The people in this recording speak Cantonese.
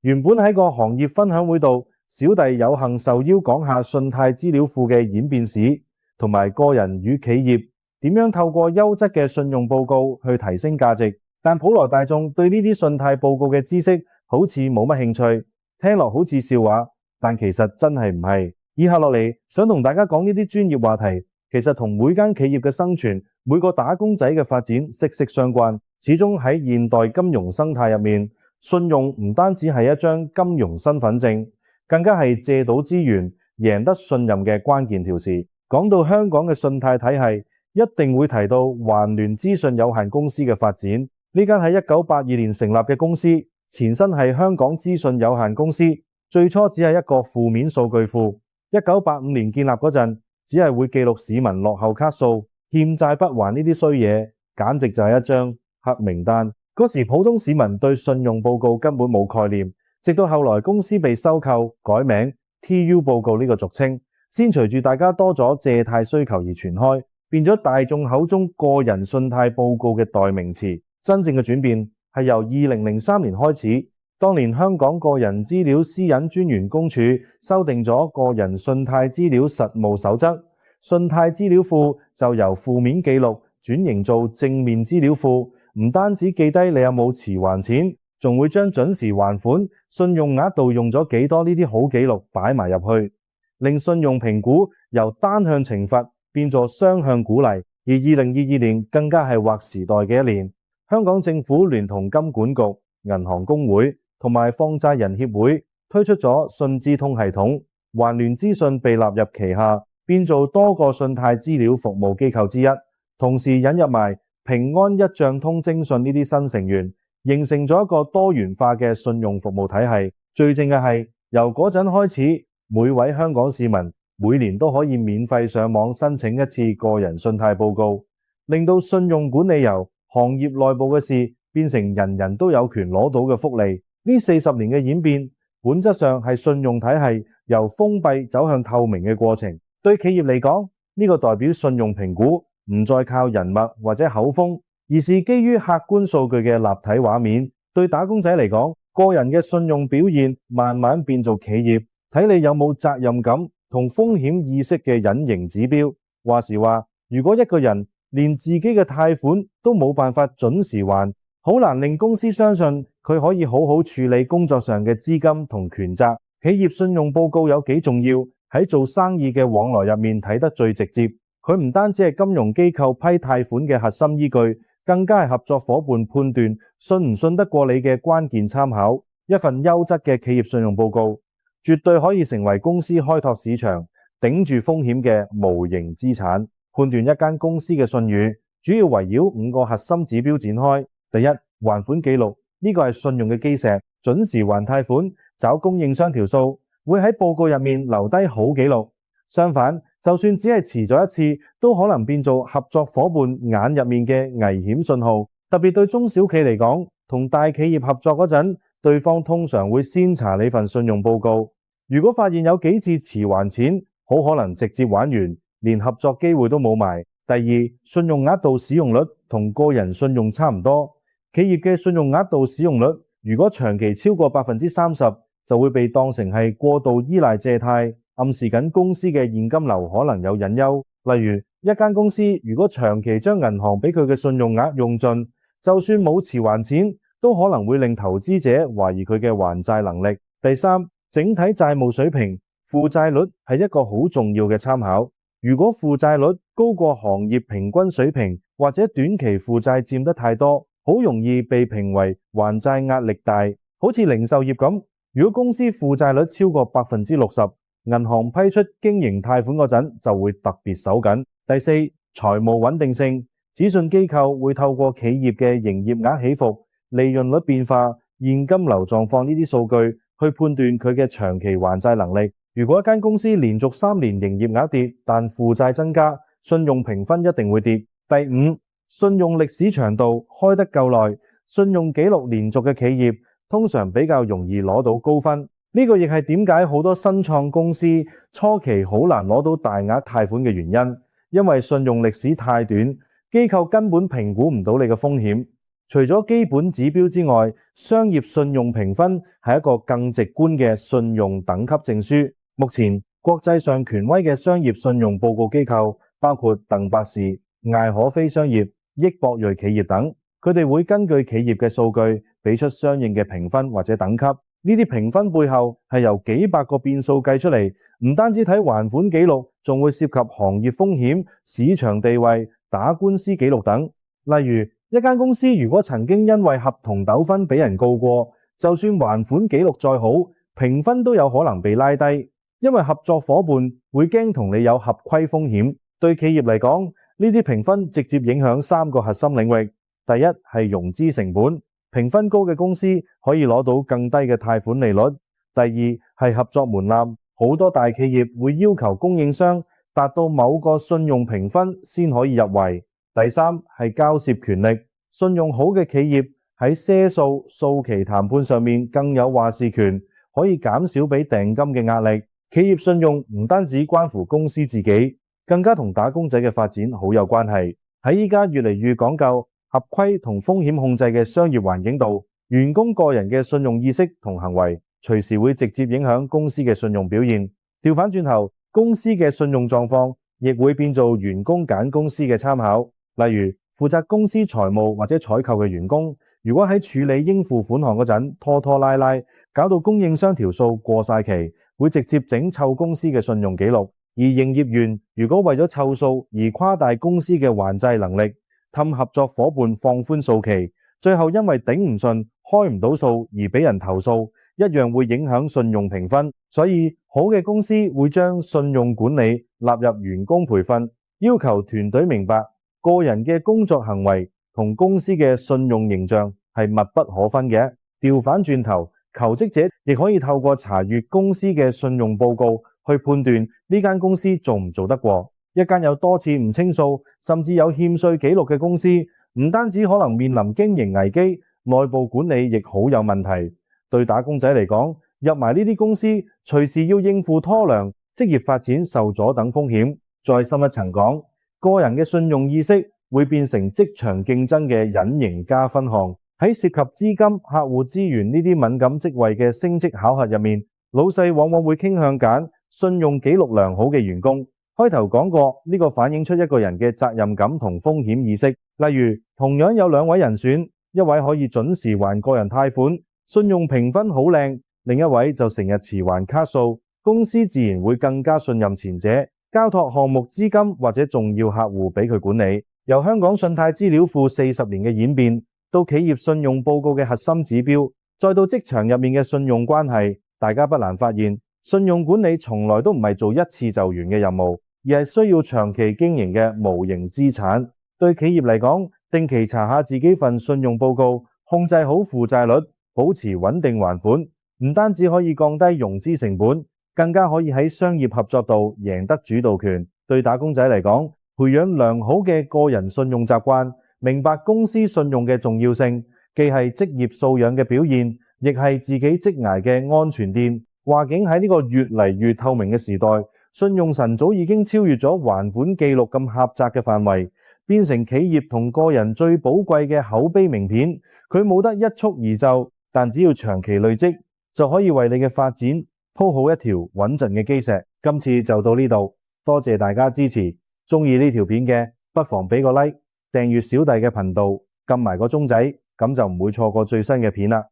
原本喺個行業分享會度，小弟有幸受邀講下信貸資料庫嘅演變史，同埋個人與企業點樣透過優質嘅信用報告去提升價值。但普羅大眾對呢啲信貸報告嘅知識好似冇乜興趣，聽落好似笑話，但其實真係唔係。以下落嚟想同大家講呢啲專業話題，其實同每間企業嘅生存、每個打工仔嘅發展息息相關。始終喺現代金融生態入面，信用唔單止係一張金融身份證，更加係借到資源、贏得信任嘅關鍵條匙。講到香港嘅信貸體系，一定會提到環聯資訊有限公司嘅發展。呢間喺1982年成立嘅公司，前身係香港資訊有限公司，最初只係一個負面數據庫。1985年建立嗰陣，只係會記錄市民落後卡數、欠債不還呢啲衰嘢，簡直就係一張黑名單。嗰時普通市民對信用報告根本冇概念，直到後來公司被收購，改名 TU 報告呢個俗稱，先隨住大家多咗借貸需求而傳開，變咗大眾口中個人信貸報告嘅代名詞。真正嘅轉變係由2003年開始，當年香港個人資料私隱專員公署修訂咗個人信貸資料實務守則，信貸資料庫就由負面記錄轉型做正面資料庫，唔單止記低你有冇遲還錢，仲會將準時還款、信用額度用咗幾多呢啲好記錄擺埋入去，令信用評估由單向懲罰變作雙向鼓勵。而2022年更加係劃時代嘅一年。香港政府聯同金管局、銀行公會同埋放債人協會推出咗信資通系統，環聯資訊被納入旗下，變做多個信貸資料服務機構之一。同時引入埋平安一賬通徵信呢啲新成員，形成咗一個多元化嘅信用服務體系。最正嘅係，由嗰陣開始，每位香港市民每年都可以免費上網申請一次個人信貸報告，令到信用管理由行業內部嘅事變成人人都有權攞到嘅福利。呢40年嘅演變，本質上係信用體系由封閉走向透明嘅過程。對企業嚟講，呢個代表信用評估唔再靠人脈或者口風，而是基於客觀數據嘅立體畫面。對打工仔嚟講，個人嘅信用表現慢慢變做企業睇你有冇責任感同風險意識嘅隱形指標。話時話，如果一個人連自己嘅貸款都冇辦法準時還，好難令公司相信佢可以好好處理工作上嘅資金同權責。企業信用報告有幾重要，喺做生意嘅往來入面睇得最直接。佢唔單止係金融機構批貸款嘅核心依據，更加係合作夥伴判斷信唔信得過你嘅關鍵參考。一份優質嘅企業信用報告，絕對可以成為公司開拓市場、頂住風險嘅無形資產。判斷一間公司嘅信譽，主要圍繞5個核心指標展開。第一，還款記錄，呢個係信用嘅基石，準時還貸款，找供應商條數，會喺報告入面留低好記錄。相反，就算只係遲咗一次，都可能變做合作夥伴眼入面嘅危險信號。特別對中小企嚟講，同大企業合作嗰陣，對方通常會先查你份信用報告。如果發現有幾次遲還錢，好可能直接玩完，連合作機會都冇埋。第二，信用額度使用率同個人信用差唔多。企業嘅信用額度使用率如果長期超過30%，就會被當成係過度依賴借貸，暗示緊公司嘅現金流可能有隱憂。例如，一間公司如果長期將銀行俾佢嘅信用額用盡，就算冇遲還錢，都可能會令投資者懷疑佢嘅還債能力。第三，整體債務水平，負債率係一個好重要嘅參考。如果負債率高過行業平均水平，或者短期負債佔得太多，好容易被評為還債壓力大。好似零售業咁，如果公司負債率超過60%，銀行批出經營貸款嗰陣就會特別手緊。第四，財務穩定性，諮詢機構會透過企業嘅營業額起伏、利潤率變化、現金流狀況呢啲數據去判斷佢嘅長期還債能力。如果一間公司連續3年營業額跌，但負債增加，信用評分一定會跌。第五，信用歷史長度，開得夠耐，信用記錄連續嘅企業通常比較容易攞到高分。呢個亦係點解好多新創公司初期好難攞到大額貸款嘅原因，因為信用歷史太短，機構根本評估唔到你嘅風險。除咗基本指標之外，商業信用評分係一個更直觀嘅信用等級證書。目前國際上權威嘅商業信用報告機構包括鄧伯士、艾可菲商業、益博瑞企業等，佢哋會根據企業嘅數據俾出相應嘅評分或者等級。呢啲評分背後係由幾百個變數計出嚟，唔單止睇還款記錄，仲會涉及行業風險、市場地位、打官司記錄等。例如，一間公司如果曾經因為合同糾紛俾人告過，就算還款記錄再好，評分都有可能被拉低，因為合作夥伴會驚同你有合規風險。對企業嚟講，呢啲評分直接影響3個核心領域。第一係融資成本，評分高嘅公司可以攞到更低嘅貸款利率。第二係合作門檻，好多大企業會要求供應商達到某個信用評分先可以入圍。第三係交涉權力，信用好嘅企業喺賒數、數期談判上面更有話事權，可以減少俾訂金嘅壓力。企業信用唔單止關乎公司自己，更加同打工仔嘅發展好有關係。喺依家越嚟越講究合規同風險控制嘅商業環境度，員工個人嘅信用意識同行為隨時會直接影響公司嘅信用表現。調返轉頭，公司嘅信用狀況亦會變做員工揀公司嘅參考。例如，負責公司財務或者採購嘅員工，如果喺處理應付款項嗰陣拖拖拉拉，搞到供應商條數過晒期，會直接整臭公司嘅信用記錄。而營業員如果為咗湊數而誇大公司嘅還債能力，氹合作夥伴放寬數期，最後因為頂唔順開唔到數而俾人投訴，一樣會影響信用評分。所以好嘅公司會將信用管理納入員工培訓，要求團隊明白個人嘅工作行為同公司嘅信用形象係密不可分嘅。調返轉頭，求職者亦可以透過查閱公司嘅信用報告去判斷呢間公司做唔做得過。一間有多次唔清數，甚至有欠稅記錄嘅公司，唔單止可能面臨經營危機，內部管理亦好有問題。對打工仔嚟講，入埋呢啲公司，隨時要應付拖糧、職業發展受阻等風險。再深一層講，個人嘅信用意識會變成職場競爭嘅隱形加分項。喺涉及資金、客戶資源呢啲敏感職位嘅升職考核入面，老細往往會傾向揀信用記錄良好嘅員工。開頭講過，呢個反映出一個人嘅責任感同風險意識。例如，同樣有2位人選，一位可以準時還個人貸款，信用評分好靚，另一位就成日遲還卡數，公司自然會更加信任前者，交託項目資金或者重要客戶俾佢管理。由香港信貸資料庫40年嘅演變，到企業信用報告嘅核心指標，再到職場入面嘅信用關係，大家不難發現，信用管理從來都唔係做一次就完嘅任務，而係需要長期經營嘅無形資產。對企業嚟講，定期查下自己份信用報告，控制好負債率，保持穩定還款，唔單止可以降低融資成本，更加可以喺商業合作度贏得主導權。對打工仔嚟講，培養良好嘅個人信用習慣，明白公司信用嘅重要性，既係職業素養嘅表現，亦係自己職涯嘅安全墊。話竟喺呢個越嚟越透明嘅時代，信用神早已經超越咗還款記錄咁狹窄嘅範圍，變成企業同個人最寶貴嘅口碑名片。佢冇得一蹴而就，但只要長期累積，就可以為你嘅發展鋪好一條穩陣嘅基石。今次就到呢度，多謝大家支持。鍾意呢條片嘅，不妨俾個 like，訂閱小弟嘅頻道，撳埋個鐘仔，咁就唔會錯過最新嘅片啦。